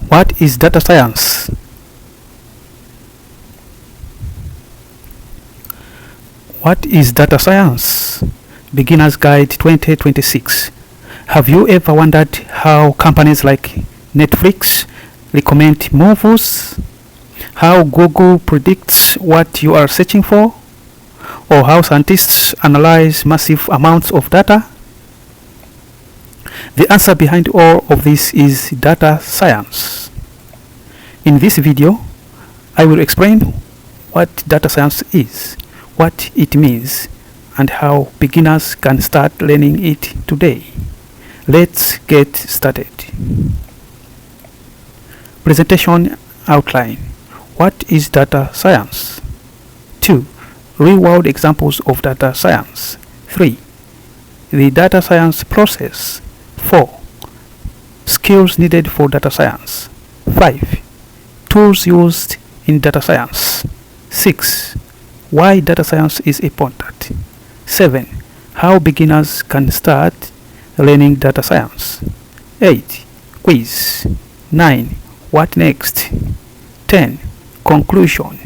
What is data science? What is data science? Beginner's Guide 2026. Have you ever wondered how companies like Netflix recommend movies? How Google predicts what you are searching for? Or how scientists analyze massive amounts of data? The answer behind all of this is data science. In this video, I will explain what data science is, what it means, and how beginners can start learning it today. Let's get started. Presentation outline. What is data science? 2. Real-world examples of data science. 3. The data science process. 4. Skills needed for data science. 5. Tools used in data science. 6. Why data science is important. 7. How beginners can start learning data science. 8. Quiz. 9. What next? 10. Conclusion.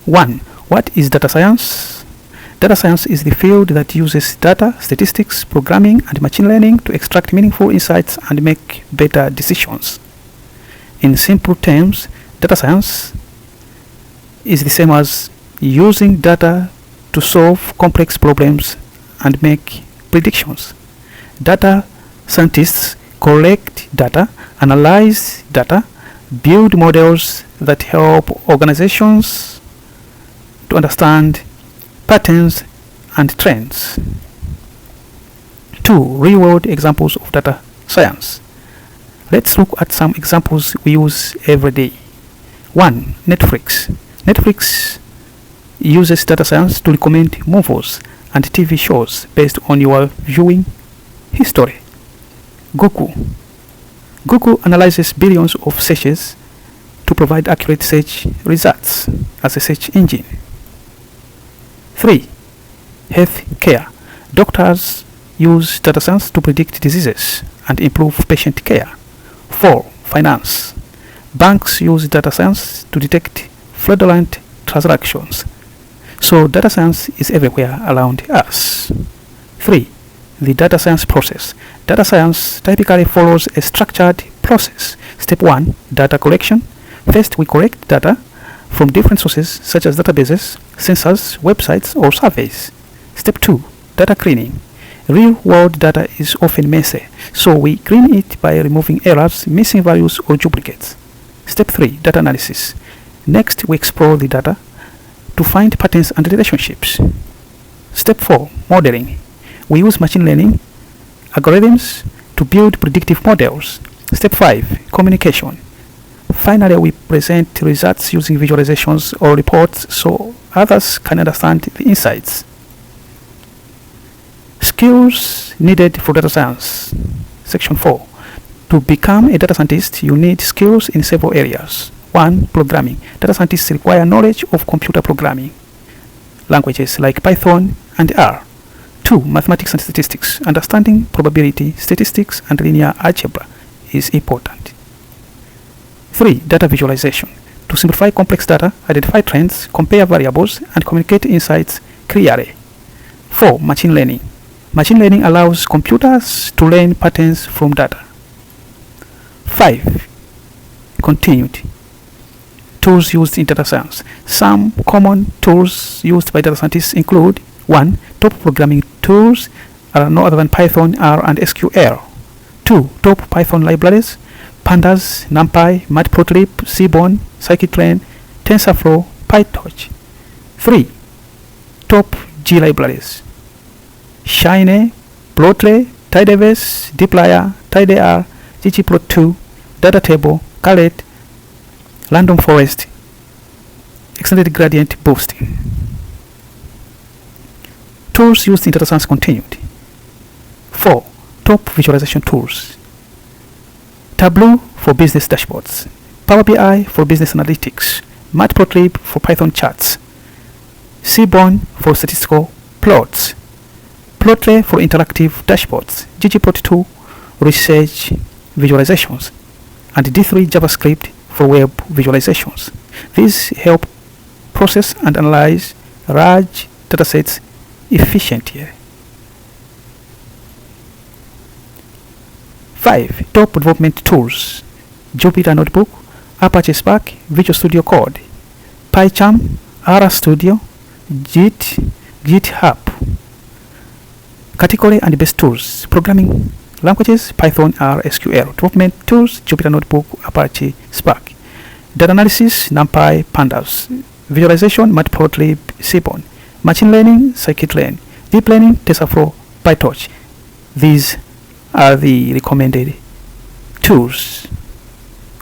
1. What is data science? Data science is the field that uses data, statistics, programming, and machine learning to extract meaningful insights and make better decisions. In simple terms, data science is the same as using data to solve complex problems and make predictions. Data scientists collect data, analyze data, build models that help organizations to understand patterns and trends. 2. Real-world examples of data science. Let's look at some examples we use every day. 1. Netflix. Netflix uses data science to recommend movies and TV shows based on your viewing history. Google. Google analyzes billions of searches to provide accurate search results as a search engine. 3. Healthcare. Doctors use data science to predict diseases and improve patient care. 4. Finance. Banks use data science to detect fraudulent transactions. So data science is everywhere around us. 3. The data science process. Data science typically follows a structured process. Step 1. Data collection. First, we collect data from different sources such as databases, sensors, websites, or surveys. Step 2. Data cleaning. Real-world data is often messy, so we clean it by removing errors, missing values, or duplicates. Step 3. Data analysis. Next, we explore the data to find patterns and relationships. Step 4. Modeling. We use machine learning algorithms to build predictive models. Step 5. Communication. Finally, we present results using visualizations or reports so others can understand the insights. Skills needed for data science. Section 4. To become a data scientist, you need skills in several areas. 1. Programming. Data scientists require knowledge of computer programming languages like Python and R. 2. Mathematics and statistics. Understanding probability, statistics, and linear algebra is important. 3. Data visualization. To simplify complex data, identify trends, compare variables, and communicate insights clearly. 4. Machine learning. Machine learning allows computers to learn patterns from data. 5. Continued. Tools used in data science. Some common tools used by data scientists include 1. Top programming tools are no other than Python, R, and SQL. 2. Top Python libraries: Pandas, NumPy, Matplotlib, Seaborn, Scikit-learn, TensorFlow, PyTorch. 3. Top G libraries: Shiny, Plotly, Tidyverse, dplyr, tidyr, ggplot2, Datatable, Caret, Random Forest, Extended Gradient Boosting. Tools used in data science continued. 4. Top visualization tools: Tableau for business dashboards, Power BI for business analytics, Matplotlib for Python charts, Seaborn for statistical plots, Plotly for interactive dashboards, ggplot2 research visualizations, and D3 JavaScript for web visualizations. These help process and analyze large datasets efficiently. 5. Top development tools: Jupyter Notebook, Apache Spark, Visual Studio Code, PyCharm, RStudio, Git, GitHub. Category and best tools: programming languages, Python, R, SQL. Development tools: Jupyter Notebook, Apache Spark. Data analysis: NumPy, Pandas. Visualization: Matplotlib, Seaborn. Machine learning: Scikit-learn. Deep learning: TensorFlow, PyTorch. These are the recommended tools,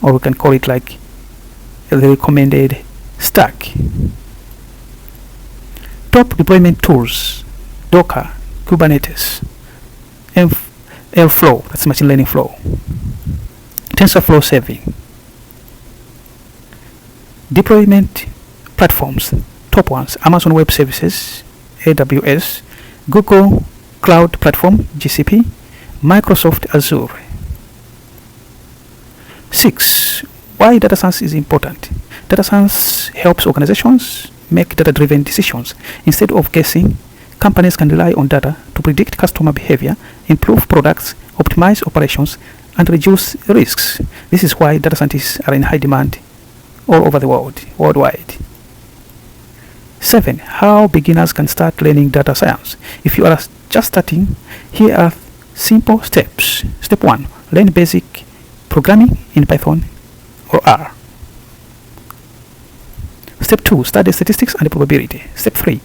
or we can call it like the recommended stack. Top deployment tools: Docker, Kubernetes, Airflow, that's machine learning flow, TensorFlow serving. Deployment platforms: top ones: Amazon Web Services, AWS, Google Cloud Platform, GCP, Microsoft Azure. 6. Why data science is important. Data science helps organizations make data-driven decisions. Instead of guessing, companies can rely on data to predict customer behavior, improve products, optimize operations, and reduce risks. This is why data scientists are in high demand all over the world, worldwide. 7. How beginners can start learning data science. If you are just starting, here are simple steps. Step 1. Learn basic programming in Python or R. Step 2. Study statistics and probability. Step 3.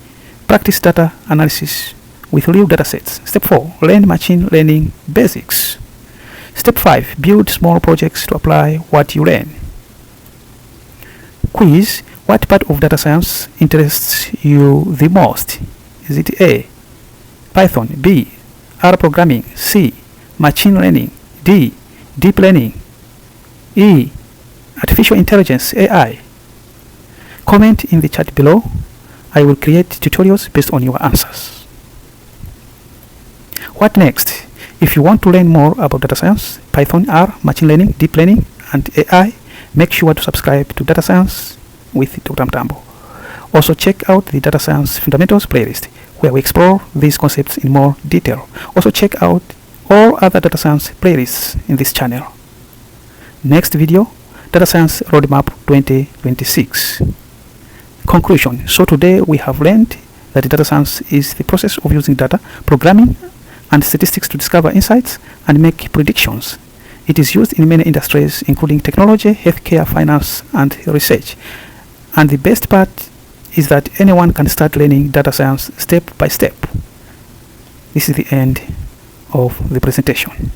Practice data analysis with real datasets. Step 4. Learn machine learning basics. Step 5. Build small projects to apply what you learn. Quiz: what part of data science interests you the most? Is it A, Python, B, R programming, C, machine learning, D, deep learning, E, artificial intelligence, AI? Comment in the chat below. I will create tutorials based on your answers. What next? If you want to learn more about data science, Python, R, machine learning, deep learning, and AI, make sure to subscribe to Data Science with Dr. Mtambo. Also check out the Data Science Fundamentals playlist, where we explore these concepts in more detail. Also check out all other data science playlists in this channel. Next video: Data Science Roadmap 2026. Conclusion: so today we have learned that data science is the process of using data, programming, and statistics to discover insights and make predictions. It is used in many industries, including technology, healthcare, finance, and research. And the best part is that anyone can start learning data science step by step. This is the end of the presentation.